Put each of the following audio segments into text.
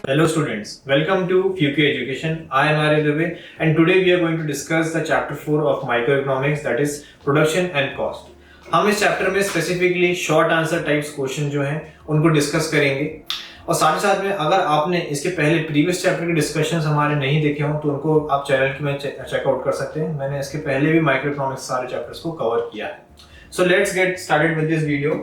Hello students, welcome to FUQ Education. I am Arya Dubey and today we are going to discuss the chapter 4 of microeconomics, that is production and cost. हम इस chapter में specifically short answer types question जो हैं उनको discuss करेंगे और साथ ही साथ में अगर आपने इसके पहले प्रीवियस चैप्टर के डिस्कशंस हमारे नहीं देखे हों तो उनको आप चैनल की में चेकआउट कर सकते हैं। मैंने इसके पहले भी माइक्रोइकोनॉमिक्स सारे चैप्टर्स को कवर किया है। So let's get started with this video.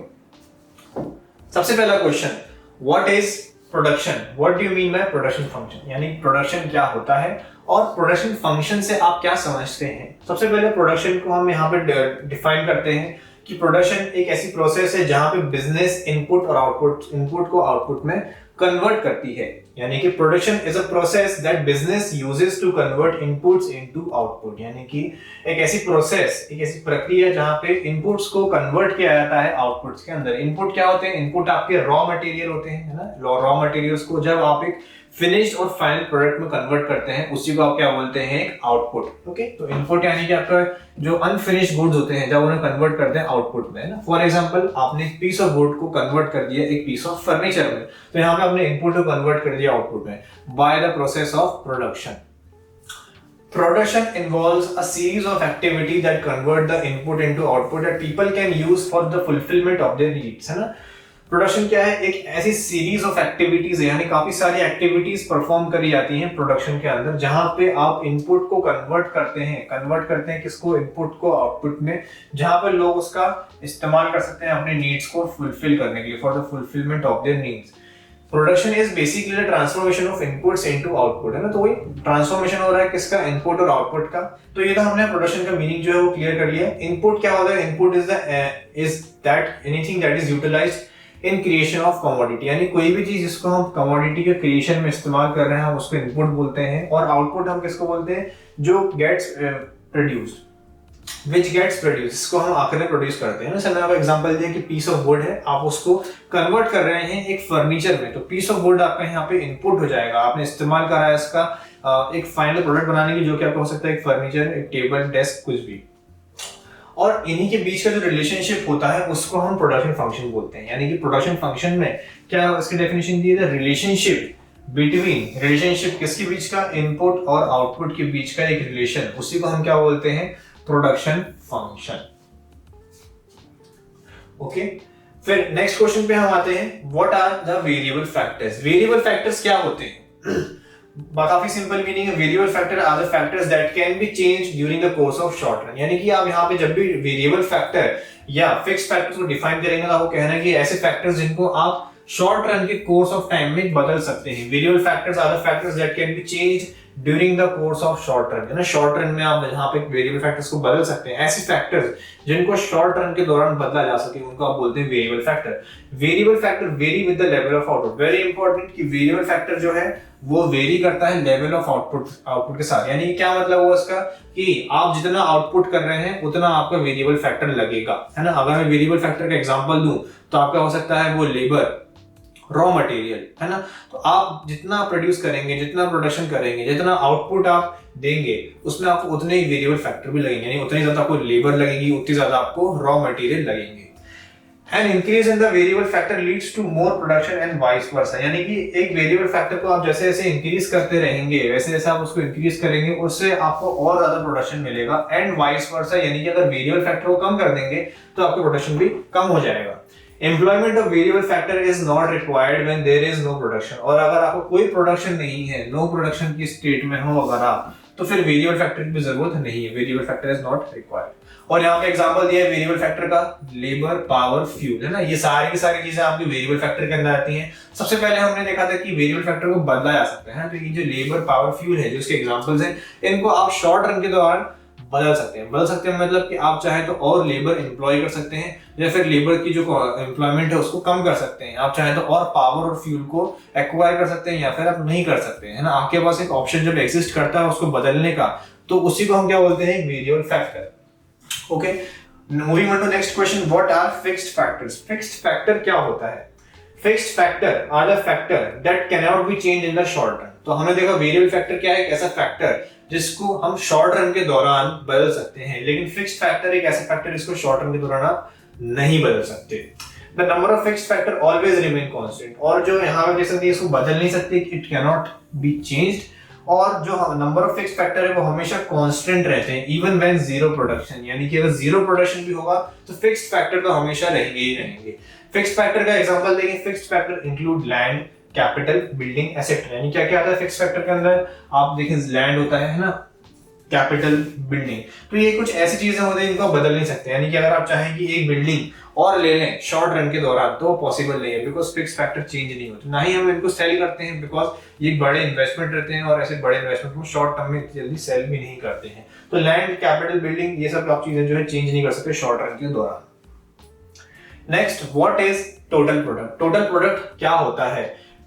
सबसे पहला question, what is production? What do you mean by production function? यानी प्रोडक्शन क्या होता है और प्रोडक्शन फंक्शन से आप क्या समझते हैं। सबसे पहले प्रोडक्शन को हम यहाँ पे डिफाइन करते हैं कि प्रोडक्शन एक ऐसी प्रोसेस है जहां पे बिजनेस इनपुट और इनपुट को आउटपुट में कन्वर्ट करती है। यानी कि production is a process that business uses to convert inputs into output. यानी कि एक ऐसी प्रोसेस, एक ऐसी प्रक्रिया जहां पे इनपुट्स को कन्वर्ट किया जाता है आउटपुट्स के अंदर। इनपुट क्या होते हैं? इनपुट आपके रॉ मटेरियल होते हैं, है ना। रॉ मटेरियल्स को जब आप एक फिनिश्ड और फाइनल प्रोडक्ट में कन्वर्ट करते हैं उसी को आप क्या बोलते हैं? एक आउटपुट। ओके, तो इनपुट यानी कि आपका जो अनफिनिश्ड गुड्स होते हैं जब उन्हें कन्वर्ट करते हैं आउटपुट में, है ना। फॉर एग्जांपल, आपने एक पीस ऑफ वुड को कन्वर्ट कर दिया एक पीस ऑफ फर्नीचर में, तो यहाँ पे आपने इनपुट को कन्वर्ट कर दिया आउटपुट में by the process of production. Production involves a series of activity that convert the input into output that people can use for the fulfillment of their needs, है ना। प्रोडक्शन क्या है? एक ऐसी सीरीज ऑफ एक्टिविटीज है, यानी काफी सारी एक्टिविटीज परफॉर्म करी जाती हैं प्रोडक्शन के अंदर, जहां पे आप इनपुट को कन्वर्ट करते हैं किसको? इनपुट को आउटपुट में, जहां पर लोग उसका इस्तेमाल कर सकते हैं अपने नीड्स को फुलफिल करने के लिए, for the fulfilment of their needs. Production is basically the transformation of inputs into output, है ना। तो वही ट्रांसफॉर्मेशन हो रहा है किसका? इनपुट और आउटपुट का। तो ये तो हमने प्रोडक्शन का मीनिंग जो है वो क्लियर कर लिया। इनपुट क्या होता है? Input is that anything that is utilized in creation of commodity. यानी कोई भी चीज जिसको हम कमोडिटी के क्रिएशन में इस्तेमाल कर रहे हैं हम उसको इनपुट बोलते हैं। और आउटपुट हम किसको बोलते हैं? जो gets produced, which gets produce, इसको हम आखिर में प्रोड्यूस करते हैं ना। सर, मैंने आपको एग्जांपल दिया कि पीस ऑफ वुड है, आप उसको कन्वर्ट कर रहे हैं एक फर्नीचर में, तो पीस ऑफ वुड आपका यहाँ पे इनपुट हो जाएगा। आपने इस्तेमाल करा है इसका एक फाइनल प्रोडक्ट बनाने की, जो कि आपका हो सकता है एक फर्नीचर, एक टेबल, डेस्क, कुछ भी। और इन्हीं के बीच का जो रिलेशनशिप होता है उसको हम प्रोडक्शन फंक्शन बोलते हैं। यानी कि प्रोडक्शन फंक्शन में क्या इसकी डेफिनेशन दी है? रिलेशनशिप बिटवीन, रिलेशनशिप किसके बीच का? इनपुट और आउटपुट के बीच का एक रिलेशन, उसी को हम क्या बोलते हैं? Production function. ओके, फिर नेक्स्ट क्वेश्चन पे हम आते हैं, what are the variable factors? Variable factors क्या होते हैं? काफी सिंपल मीनिंग है। Variable factor are the factors that can be changed during the course of short run. यानी कि आप यहाँ पे जब भी वेरिएबल फैक्टर या फिक्स्ड फैक्टर्स को डिफाइन करेंगे तो आपको कहना है कि ऐसे फैक्टर्स जिनको आप शॉर्ट रन के कोर्स ऑफ टाइम में बदल सकते हैं। Variable factors are the factors that can be changed during the course of short run, है ना। शॉर्ट रन में आप यहाँ पे वेरिएबल फैक्टर्स को बदल सकते हैं। ऐसे फैक्टर्स जिनको शॉर्ट रन के दौरान बदला जा सके उनको आप बोलते हैं variable factor. Variable factor very with the level of output. Very important कि वेरिएबल फैक्टर जो है वो वेरी करता है लेवल ऑफ आउटपुट के साथ। यानी क्या मतलब हुआ इसका? कि आप जितना आउटपुट कर रहे हैं उतना आपका वेरिएबल फैक्टर लगेगा, है ना। अगर मैं वेरिएबल फैक्टर का एग्जांपल दूं तो आपका हो सकता है वो लेबर, रॉ मटेरियल, है ना। तो आप जितना प्रोड्यूस करेंगे, जितना प्रोडक्शन करेंगे, जितना आउटपुट आप देंगे उसमें आपको उतने ही वेरिएबल फैक्टर भी लगेंगे। यानी उतनी ज्यादा आपको लेबर लगेगी, उतनी ज्यादा आपको रॉ मटेरियल लगेंगे। An increase in the variable factor leads to more production and vice versa। यानी कि एक वेरिएबल फैक्टर को आप जैसे जैसे इंक्रीज करते रहेंगे वैसे जैसे आप उसको इंक्रीज करेंगे उससे आपको और ज्यादा प्रोडक्शन मिलेगा, एंड वाइस वर्सा। यानी कि अगर वेरिएबल फैक्टर को कम कर देंगे तो आपका प्रोडक्शन भी कम हो जाएगा। Employment of variable factor is not required when there is no production। और अगर आपको कोई प्रोडक्शन नहीं है, नो प्रोडक्शन की स्टेट में हो अगर आप, तो फिर वेरिएबल फैक्टर की भी जरूरत नहीं है। Variable factor is not required. और यहाँ पे एग्जांपल दिया है वेरिएबल फैक्टर का, लेबर, पावर, फ्यूल, है ना। ये सारी की सारी चीजें आपकी वेरिएबल फैक्टर के अंदर आती हैं। सबसे पहले हमने देखा था कि वेरिएबल फैक्टर को बदला जा सकता है। तो ये जो लेबर, पावर, फ्यूल है जो इसके एग्जांपल्स हैं, इनको आप शॉर्ट रन के दौरान बदल सकते हैं मतलब कि आप चाहे तो और लेबर एम्प्लॉय कर सकते हैं या फिर लेबर की जो एम्प्लॉयमेंट है उसको कम कर सकते हैं। आप चाहे तो और पावर और फ्यूल को एक्वायर कर सकते हैं या फिर आप नहीं कर सकते हैं, है ना। आपके पास एक ऑप्शन जब एग्जिस्ट करता है उसको बदलने का, तो उसी को हम क्या बोलते हैं? Variable factor. Okay, moving on to next question, what are fixed factors? Fixed factor क्या होता है? Fixed factor are the factor that can not be change in the short run. तो हमने देखा वेरिएबल फैक्टर क्या है? एक ऐसा फैक्टर जिसको हम शॉर्ट रन के दौरान बदल सकते हैं, लेकिन फिक्स्ड फैक्टर एक ऐसा फैक्टर जिसको शॉर्ट रन के दौरान आप नहीं बदल सकते। The number of fixed factor always remain constant, और जो यहाँ पे जैसे इसको बदल नहीं सकते, it can not be changed, और जो नंबर ऑफ फिक्स्ड फैक्टर है वो हमेशा कांस्टेंट रहते हैं इवन व्हेन जीरो प्रोडक्शन, यानी कि अगर जीरो प्रोडक्शन भी होगा तो फिक्स्ड फैक्टर तो हमेशा रहेंगे ही रहेंगे। फिक्स्ड फैक्टर का एग्जांपल देखें, fixed factor include land, capital, building, etcetera. यानी क्या क्या आता है फिक्स्ड फैक्टर के अंदर, आप देखें लैंड होता है ना, कैपिटल, बिल्डिंग, तो ये कुछ ऐसी चीजें होती हैं जिनको बदल नहीं सकते। यानी कि अगर आप चाहें कि एक बिल्डिंग और ले लें शॉर्ट रन के दौरान तो पॉसिबल नहीं है, बिकॉज फिक्स फैक्टर चेंज नहीं होते, ना ही हम इनको सेल करते हैं, बिकॉज ये बड़े इन्वेस्टमेंट रहते हैं और ऐसे बड़े इन्वेस्टमेंट को शॉर्ट टर्म में जल्दी सेल भी नहीं करते हैं। तो लैंड, कैपिटल, बिल्डिंग, ये सब आप चीजें जो है चेंज नहीं कर सकते शॉर्ट रन के दौरान। Next, what is total product? Total product क्या होता है?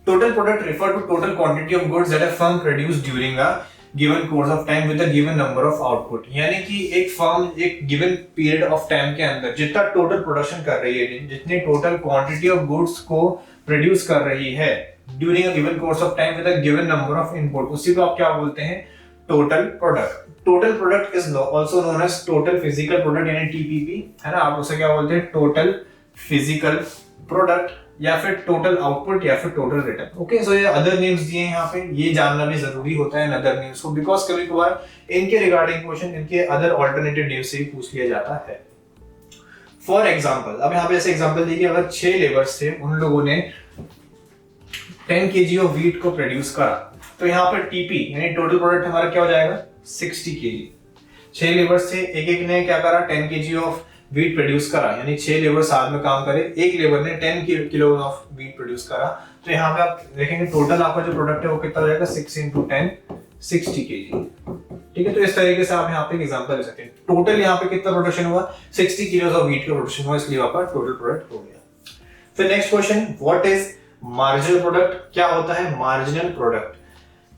Total product refer to total quantity of goods that a firm produce during a given course of time with a given number of output. यानी कि एक firm एक given period of time के अंदर जितना टोटल प्रोडक्शन कर रही है, जितनी टोटल क्वांटिटी ऑफ गुड्स को प्रोड्यूस कर रही है during a given course of time with a given number of input, उसी को आप क्या बोलते हैं? Total product. Total product is also known as total physical product, यानी टीपीपी, है ना, आप उसे क्या बोलते हैं? टोटल फिजिकल प्रोडक्ट, या फिर टोटल आउटपुट, या फिर टोटल रिटर्न। ओके, सो ये अदर नेम्स दिए हैं यहाँ पे, ये जानना भी जरूरी होता है अदर नेम्स को, बिकॉज कभी कभार इनके रिगार्डिंग क्वेश्चन इनके अदर ऑल्टरनेटिव नेम से भी पूछ लिया जाता है। फॉर एग्जांपल, अब यहाँ पे ऐसे एग्जांपल देखिए, अगर 6 लेबर्स थे, उन लोगों ने 10 kg ऑफ व्हीट को प्रोड्यूस करा, तो यहाँ पर टीपी यानी टोटल प्रोडक्ट हमारा क्या हो जाएगा? 60 kg। 6 लेबर्स थे, एक एक ने क्या करा? 10 kg ऑफ व्हीट प्रोड्यूस करा, यानी 6 लेबर साथ में काम करे, एक लेबर ने 10 किलो ऑफ व्हीट प्रोड्यूस करा, तो यहाँ पे आप देखेंगे टोटल आपका जो प्रोडक्ट है वो कितना हो जाएगा? 6 × 10 60 kg। ठीक है, तो इस तरीके से आप यहाँ पे एक एग्जांपल ले सकते हैं। टोटल यहाँ पे कितना प्रोडक्शन हुआ? 60 किलो ऑफ व्हीट का प्रोडक्शन हुआ, इसलिए आपका टोटल प्रोडक्ट हो गया। फिर next question, what is marginal product? क्या होता है marginal product?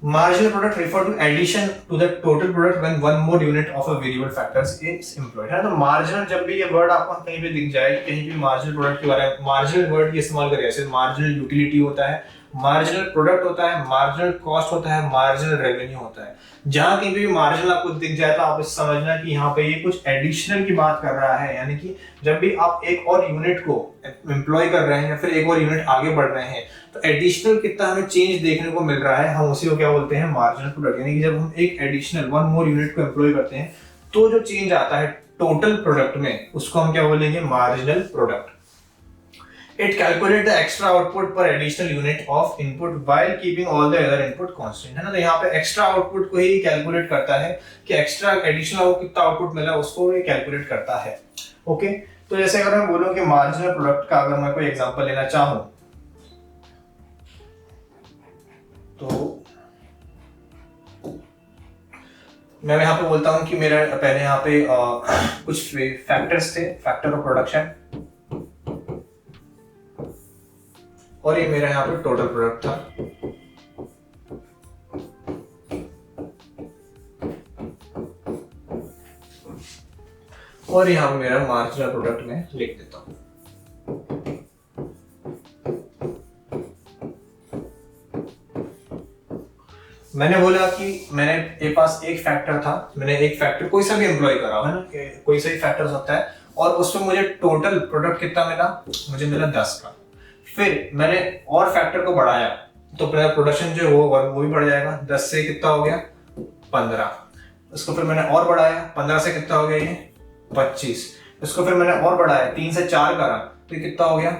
Marginal product refer to addition to the total product when one more unit of a variable factors is employed, है ना। तो marginal, जब भी ये वर्ड आपको कहीं पे दिख जाए, कहीं भी marginal product के बारे में marginal वर्ड ये इस्तेमाल करें, जैसे marginal utility होता है, marginal product होता है, marginal cost होता है, marginal revenue होता है। जहां कहीं भी marginal आपको दिख जाए तो आप इसे समझना कि यहाँ पे ये कुछ एडिशनल की बात कर रहा है, यानी कि जब भी आप एक और यूनिट को एम्प्लॉय कर रहे हैं या फिर एक और यूनिट आगे बढ़ रहे हैं तो एडिशनल कितना हमें चेंज देखने को मिल रहा है, हम उसी को क्या बोलते हैं? Marginal product. यानी कि जब हम एक एडिशनल वन मोर यूनिट को एम्प्लॉय करते हैं तो जो चेंज आता है टोटल प्रोडक्ट में, उसको हम क्या बोलेंगे? Marginal product. It calculate the extra output per additional unit of input while keeping all the other input constant, है ना। तो यहाँ पे एक्स्ट्रा आउटपुट को ही कैलकुलेट करता है कि एक्स्ट्रा एडिशनल कितना आउटपुट मिला उसको ये कैलकुलेट करता है। ओके, तो जैसे अगर मैं बोलूं कि मार्जिनल प्रोडक्ट का अगर मैं कोई एग्जांपल लेना चाहूं तो मैं यहाँ पे बोलता हूं कि मेरा पहले यहाँ पे कुछ फैक्टर्स थे, फैक्टर ऑफ प्रोडक्शन, और ये मेरा यहाँ पे टोटल प्रोडक्ट था। और यहाँ पे मेरा मार्जिनल प्रोडक्ट में लिख देता हूं। मैंने बोला कि मेरे पास एक फैक्टर था, मैंने एक फैक्टर कोई सा भी एम्प्लॉय करा है ना, कोई सा भी फैक्टर्स होता है, और उसमें मुझे टोटल प्रोडक्ट कितना मिला? मुझे मिला 10 का। फिर मैंने और फैक्टर को बढ़ाया तो मेरा प्रोडक्शन जो है वो भी बढ़ जाएगा। 10 से कितना हो गया? 15। इसको फिर मैंने और बढ़ाया, 15 से कितना हो गया? ये 25। इसको फिर मैंने और बढ़ाया, 3 से 4 करा तो ये कितना हो गया?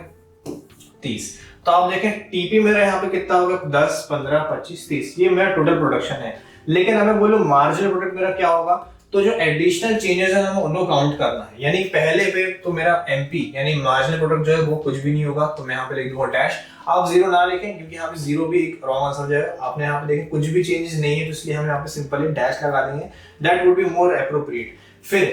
30। तो आप देखें टीपी मेरा यहाँ पे कितना होगा? 10, 15, 25, 30। ये मेरा टोटल प्रोडक्शन है। लेकिन अगर बोलो मार्जिनल प्रोडक्ट मेरा क्या होगा, तो जो एडिशनल चेंजेस है हमें उनको काउंट करना है। यानी पहले पे तो मेरा एमपी यानी मार्जिनल प्रोडक्ट जो है वो कुछ भी नहीं होगा, तो मैं यहाँ पे लिख दूंगा डैश। आप जीरो ना लिखें क्योंकि यहाँ पे जीरो भी एक रॉन्ग आंसर हो जाएगा। आपने यहाँ पे देखें कुछ भी चेंजेस नहीं है, तो इसलिए हम यहाँ पे सिंपली डैश लगा देंगे, that would be more appropriate. फिर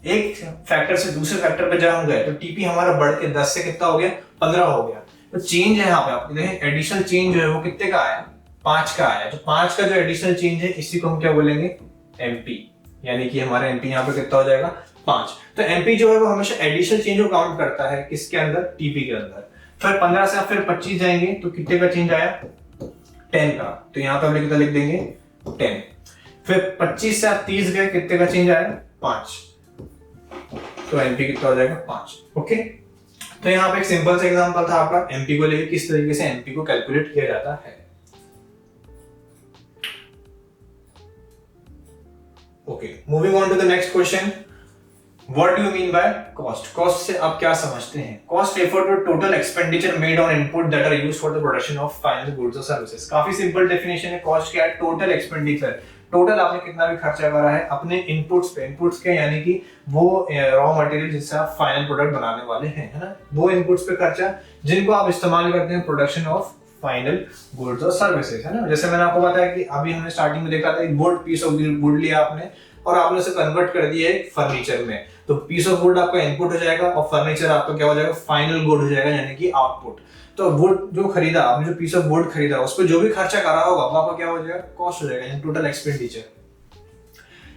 एक फैक्टर से दूसरे फैक्टर पे जब हम गए तो टीपी हमारा बढ़ के 10 से कितना हो गया? 15 हो गया। तो चेंज है यहाँ पे आप देखें, एडिशनल चेंज जो है वो कितने का आया? 5 का आया। तो 5 का जो एडिशनल चेंज है इसी को हम क्या बोलेंगे? एमपी। यानी कि हमारा एमपी यहाँ पे कितना हो जाएगा? 5। तो एमपी जो है वो हमेशा एडिशनल चेंज को काउंट करता है किसके अंदर? टीपी के अंदर। फिर 15 से आप फिर 25 जाएंगे तो कितने का चेंज आया? 10 का। तो यहाँ पे हम कितना लिख देंगे? 10। फिर 25 से आप 30 गए, कितने का चेंज आया? 5। तो एमपी कितना हो जाएगा? 5। ओके, तो यहाँ पे एक सिंपल सा एग्जांपल था आपका एमपी को लेके किस तरीके से एमपी को कैलकुलेट किया जाता है। Okay, moving on to the next question, what do you mean by cost? Cost से आप क्या समझते हैं? Cost refer to total expenditure made on input that are used for the production of final goods और services. काफी simple definition है cost क्या है, टोटल एक्सपेंडिचर, टोटल आपने कितना भी खर्चा करा है अपने इनपुट्स पे, इनपुट्स के यानी कि वो रॉ मटेरियल जिससे आप फाइनल प्रोडक्ट बनाने वाले हैं, है ना, वो इनपुट्स पे खर्चा जिनको आप इस्तेमाल करते हैं प्रोडक्शन ऑफ फाइनल गुड्स और सर्विसेज, है ना। जैसे मैंने आपको बताया कि अभी हमने स्टार्टिंग में देखा था एक वुड, पीस ऑफ वुड लिया आपने और आपने उसे कन्वर्ट कर दिया है फर्नीचर में, तो पीस ऑफ वुड आपका इनपुट हो जाएगा और फर्नीचर आपका क्या हो जाएगा, फाइनल गुड हो जाएगा यानी कि आउटपुट। तो वुड जो खरीदा आपने, जो पीस ऑफ वुड खरीदा उस पर जो भी खर्चा करा होगा वो आपका क्या हो जाएगा, कॉस्ट हो जाएगा, यानी total expenditure.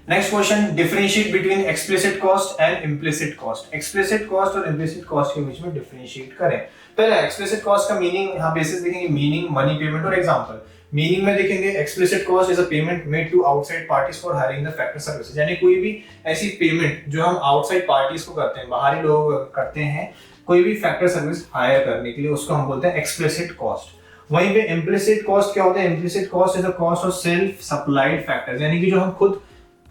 Next question, differentiate between explicit cost and implicit cost. Explicit cost और इम्प्लिसिट कॉस्ट के बीच में डिफरेंशिएट करें। पहले एक्सप्लिसिट कॉस्ट का मीनिंग, यहाँ बेसिस देखेंगे मीनिंग, मनी पेमेंट और एग्जांपल। मीनिंग में देखेंगे explicit cost is a payment made to outside parties for hiring the factor services, यानी कोई भी ऐसी पेमेंट जो हम आउटसाइड पार्टीज को करते हैं, बाहरी लोग करते हैं कोई भी फैक्टर सर्विस हायर करने के लिए, उसको हम बोलते हैं एक्सप्लिसिट कॉस्ट। वहीं पे इम्प्लिसिट कॉस्ट क्या होता है? Implicit cost is a cost of self supplied factors, यानी कि जो हम खुद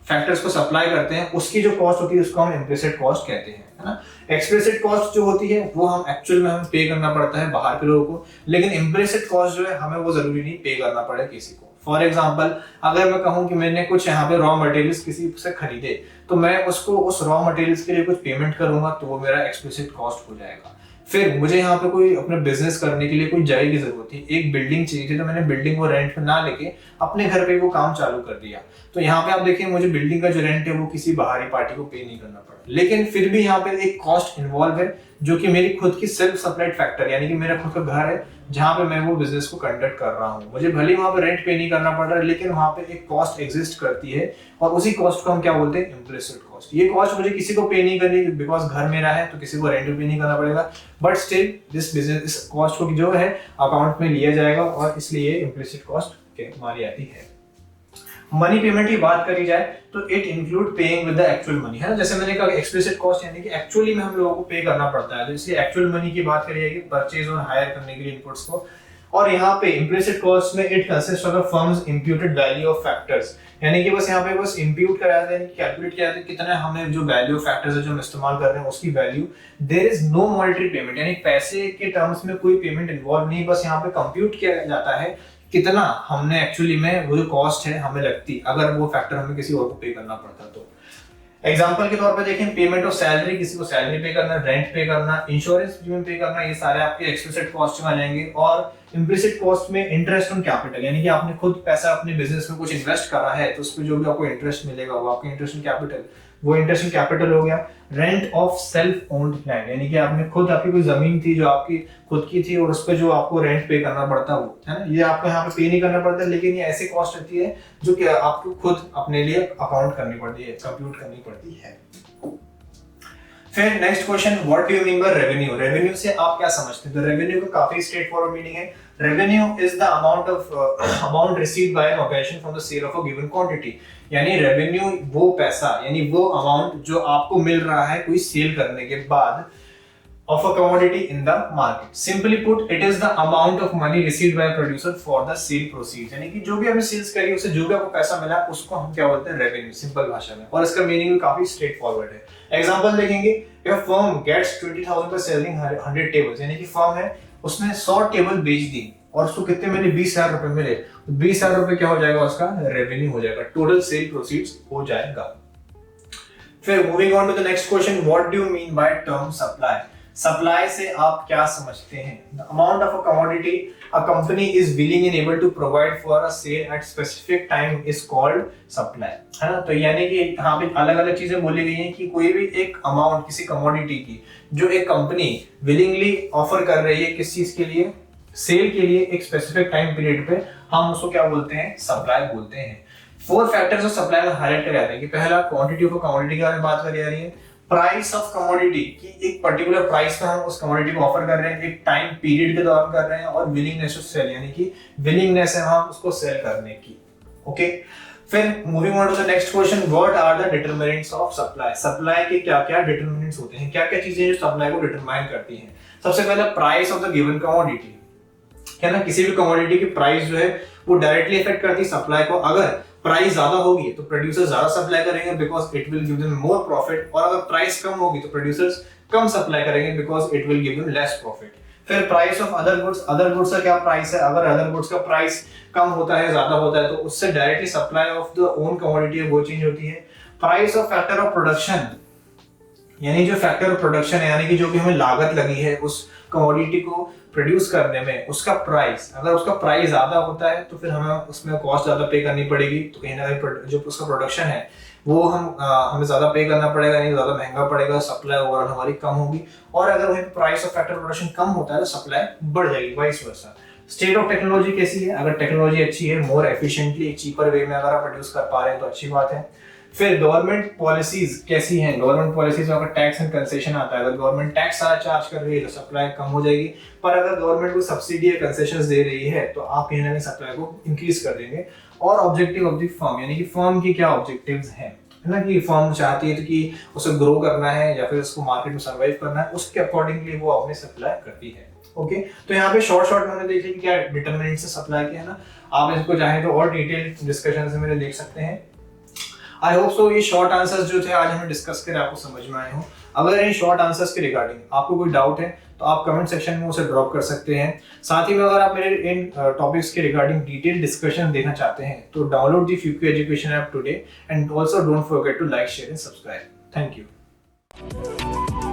फैक्टर्स को सप्लाई करते हैं उसकी जो कॉस्ट होती है उसको हम इम्प्लिसिट कॉस्ट कहते हैं, है ना। एक्सप्लिसिट कॉस्ट जो होती है वो हम एक्चुअल में हमें पे करना पड़ता है बाहर के लोगों को, लेकिन इम्प्लिसिट कॉस्ट जो है हमें वो जरूरी नहीं पे करना पड़े किसी को। फॉर एग्जाम्पल, अगर मैं कहूँ कि मैंने कुछ यहाँ पे रॉ मटेरियल्स किसी से खरीदे तो मैं उसको उस रॉ मटेरियल्स के लिए कुछ पेमेंट करूंगा तो वो मेरा एक्सप्लिसिट कॉस्ट हो जाएगा। फिर मुझे यहाँ पे कोई अपने बिजनेस करने के लिए कोई जगह की जरूरत थी, एक बिल्डिंग चाहिए थी, तो मैंने बिल्डिंग को रेंट पे ना लेके अपने घर पे वो काम चालू कर दिया। तो यहाँ पे आप देखिए मुझे बिल्डिंग का जो रेंट है वो किसी बाहरी पार्टी को पे नहीं करना पड़ा, लेकिन फिर भी यहाँ पे एक कॉस्ट इन्वॉल्व है जो कि मेरी खुद की सेल्फ सप्लाइड फैक्टर, यानी कि मेरा खुद का घर है जहाँ पे मैं वो बिजनेस को कंडक्ट कर रहा हूँ। मुझे भले वहां पे रेंट पे नहीं करना पड़ रहा है, लेकिन वहां पे एक कॉस्ट एग्जिस्ट करती है और उसी कॉस्ट को हम क्या बोलते हैं, इम्प्लिसिट कॉस्ट। ये कॉस्ट मुझे किसी को पे नहीं करनी बिकॉज घर मेरा है तो किसी को रेंट पे नहीं करना पड़ेगा, बट स्टिल दिस बिजनेस, इस कॉस्ट को जो है अकाउंट में लिया जाएगा और इसलिए इम्प्लिसिट कॉस्ट हमारी आती है। मनी पेमेंट की बात करी जाए तो it include paying with the actual money, है ना। जैसे मैंने कहा एक्सप्लिसिट कॉस्ट यानी कि एक्चुअली में हम लोगों को पे करना पड़ता है, तो इसलिए एक्चुअल मनी की बात करी जाएगी परचेज और हायर करने के लिए इनपुट्स को। और यहाँ पे इम्प्लिसिट कॉस्ट में it consist of the firms imputed value of factors, यानी कि बस यहाँ पे बस इंप्यूट कराया जाता है, कैलकुलेट किया जाता है कितना हमें जो वैल्यू ऑफ फैक्टर्स है जो हम इस्तेमाल कर रहे हैं उसकी value. There is no monetary payment, यानी पैसे के टर्म्स में कोई पेमेंट इन्वॉल्व नहीं, बस यहाँ पे कंप्यूट किया जाता है कितना हमने एक्चुअली में वो जो कॉस्ट है हमें लगती अगर वो फैक्टर हमें किसी और को पे करना पड़ता। तो एग्जांपल के तौर पे देखें, पेमेंट ऑफ सैलरी, किसी को सैलरी पे करना, रेंट पे करना, इंश्योरेंस प्रीमियम पे करना, ये सारे आपके एक्सप्लिसिट कॉस्ट में आ जाएंगे। और इम्प्लिसिट कॉस्ट में इंटरेस्ट ऑन कैपिटल, यानी कि आपने खुद पैसा अपने बिजनेस में कुछ इन्वेस्ट करा है तो उस पर जो भी आपको इंटरेस्ट मिलेगा वो आपके इंटरेस्ट ऑन कैपिटल, वो इंटरेस्ट ऑन कैपिटल हो गया। Rent of self owned land, यानी कि आपने खुद, आपकी कोई जमीन थी जो आपकी खुद की थी और उस पर जो आपको रेंट पे करना पड़ता वो, है ना, ये आपको यहाँ पे पे नहीं करना पड़ता, लेकिन ये ऐसी कॉस्ट रहती है जो कि आपको खुद अपने लिए अकाउंट करनी पड़ती है, कंप्यूट करनी पड़ती है। फिर next question, what do you mean by revenue? Revenue से आप क्या समझते हैं? तो रेवेन्यू का काफी स्ट्रेट फॉरवर्ड मीनिंग है। Revenue is the amount received by an organization from the sale of a given quantity, यानी रेवेन्यू वो पैसा, यानी वो अमाउंट जो आपको मिल रहा है कोई सेल करने के बाद of a commodity in the market. Simply put, it is the amount of money received by a producer for the sale proceeds, यानी कि जो भी हमने सेल्स करी उससे जो भी आपको पैसा मिला उसको हम क्या बोलते हैं, रेवेन्यू, सिंपल भाषा में। और इसका मीनिंग भी काफी स्ट्रेट फॉरवर्ड है। एग्जांपल देखेंगे, if a firm gets 20,000 by selling 100 tables, यानी कि फर्म है उसने 100 टेबल बेच दी और उसको कितने मिले, 20,000 रुपए मिले, तो 20,000 रुपए क्या हो जाएगा, उसका रेवेन्यू हो जाएगा, टोटल सेल प्रोसीड्स हो जाएगा। फिर moving on to the next question, what do you mean by term supply? Supply से आप क्या समझते हैं? The amount of a commodity a company is willing and able to provide for a sale at specific time is called supply, है ना। तो यानी कि यहाँ पे अलग अलग चीजें बोली गई हैं कि कोई भी एक अमाउंट किसी कमोडिटी की जो एक कंपनी विलिंगली ऑफर कर रही है किस चीज के लिए, सेल के लिए, एक स्पेसिफिक टाइम पीरियड पे, हम उसको क्या बोलते हैं, सप्लाई बोलते हैं। 4 फैक्टर्स ऑफ सप्लाई में हाईलाइट करे जाते हैं कि पहला क्वांटिटी ऑफ कमोडिटी के बारे में बात करी जा रही है, प्राइस ऑफ कमोडिटी की एक पर्टिकुलर प्राइस पे हम उस कमोडिटी को ऑफर कर रहे हैं, एक टाइम पीरियड के दौरान कर रहे हैं, और विलिंगनेस टू सेल, यानी कि विलिंगनेस है हम उसको सेल करने की। ओके, फिर moving on to the next question, what are the determinants of supply. Supply के क्या क्या डिटरमिनेंट्स होते हैं, क्या क्या चीजें जो सप्लाई को डिटरमाइन करती हैं। सबसे पहला price of the given commodity, है ना, किसी भी कमोडिटी की प्राइस जो है वो डायरेक्टली इफेक्ट करती है सप्लाई को। अगर प्राइस ज्यादा होगी तो प्रोड्यूसर ज्यादा सप्लाई करेंगे because it will give them more profit, और अगर प्राइस कम होगी तो प्रोड्यूसर्स कम सप्लाई करेंगे because it will give them less profit. फिर price of other goods, other goods का क्या प्राइस है, अगर अदर गुड्स का प्राइस कम होता है ज्यादा होता है तो उससे directly supply of the own commodity है वो चेंज होती है। Price of factor of production, यानी जो फैक्टर ऑफ प्रोडक्शन है, यानी कि जो भी हमें लागत लगी है उस कमोडिटी को प्रोड्यूस करने में, उसका प्राइस, अगर उसका प्राइस ज्यादा होता है तो फिर हमें उसमें कॉस्ट ज्यादा पे करनी पड़ेगी, तो कहीं ना कहीं जो उसका प्रोडक्शन है वो हमें ज्यादा पे करना पड़ेगा, यानी ज्यादा महंगा पड़ेगा, सप्लाई ओवरऑल हमारी कम होगी। और अगर वही प्राइस ऑफ फैक्टर प्रोडक्शन कम होता है तो सप्लाई बढ़ जाएगी, vice versa. State of technology कैसी है, अगर टेक्नोलॉजी अच्छी है, मोर एफिशिएंटली चीपर वे में अगर आप प्रोड्यूस कर पा रहे हैं तो अच्छी बात है। फिर गवर्नमेंट पॉलिसीज कैसी हैं, गवर्नमेंट पॉलिसीज में अगर टैक्स एंड कंसेशन आता है, अगर गवर्नमेंट टैक्स सारा चार्ज कर रही है तो सप्लाई कम हो जाएगी, पर अगर गवर्नमेंट को सब्सिडी या कंसेशंस दे रही है तो आप कहीं ना कहीं सप्लाई को इंक्रीज कर देंगे। और ऑब्जेक्टिव ऑफ द फर्म, यानी कि फर्म की क्या ऑब्जेक्टिव्स हैं, है ना, कि फर्म चाहती है कि उसे ग्रो करना है या फिर उसको मार्केट में सर्वाइव करना है, उसके अकॉर्डिंगली वो अपने सप्लाई करती है। ओके, तो यहाँ पे शॉर्ट में हमने देखे कि क्या डिटरमिनेंट्स है सप्लाई के, है ना। आप इसको चाहें तो और डिटेल डिस्कशन से मेरे देख सकते हैं। आई होप सो ये शॉर्ट आंसर्स जो थे आज हमें डिस्कस कर आपको समझ में आए हो। अगर इन शॉर्ट आंसर्स के रिगार्डिंग आपको कोई डाउट है तो आप कमेंट सेक्शन में उसे ड्रॉप कर सकते हैं। साथ ही में अगर आप मेरे इन टॉपिक्स के रिगार्डिंग डिटेल डिस्कशन देखना चाहते हैं तो download the Fuku education app today and also don't forget to like, share and subscribe. Thank you.